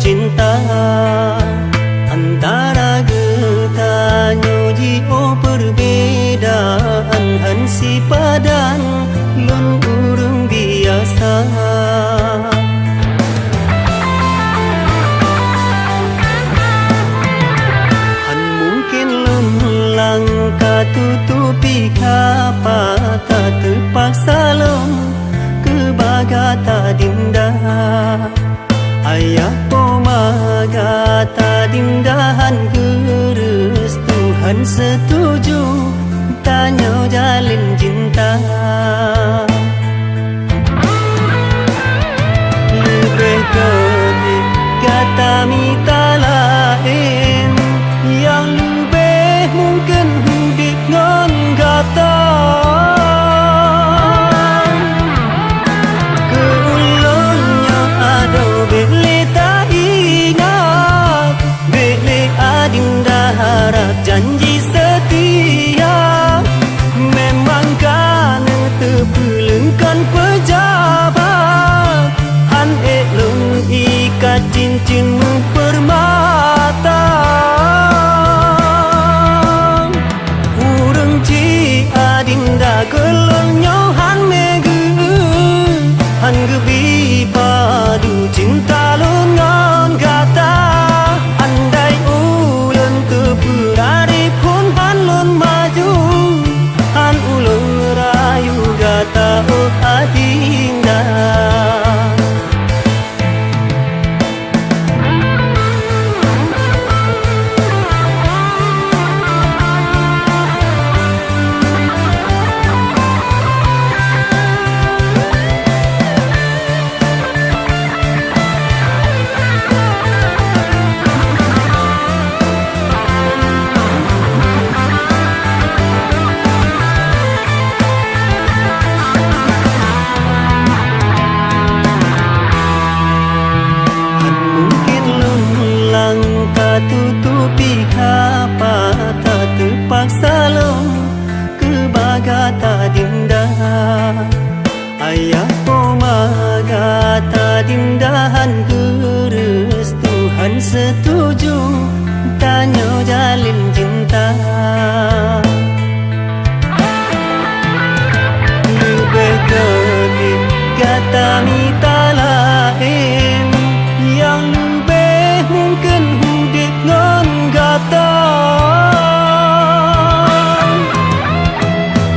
cinta antara kita nyoji perbedaan hansi padan lun urung biasa han mungkin lun langkah tutupi kapa tak terpaksa lun kebagata dindah ayah pomagata dindahan gerus Tuhan setuju tanya jalin cinta lebih gede kata minta lain yang lebih mungkin hidup ngon kata keulunnya ada beli tak ingat beli adinda harap janji setia memang kan terpulungkan pejabat han elung ikat cincinmu permata urung ci adinda kelonyo han megu han gebi padu cinta lungan kata andai ulun terpurari pun han lun maju han ulun rayu kata oh adinda tutupi kapa tak terpaksa lom kebagata dindah ayah pomagata dindahan gerus Tuhan setuju tanya jalin cinta lebih gede kata minta lain yang lebih mungkin ngon kata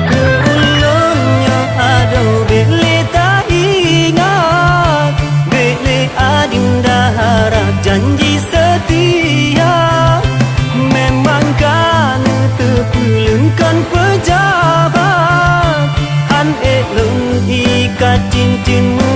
keulunnya ada beli tak ingat beli adinda harap janji setia memang kan terpulungkan pejabat han elung ikat cincinmu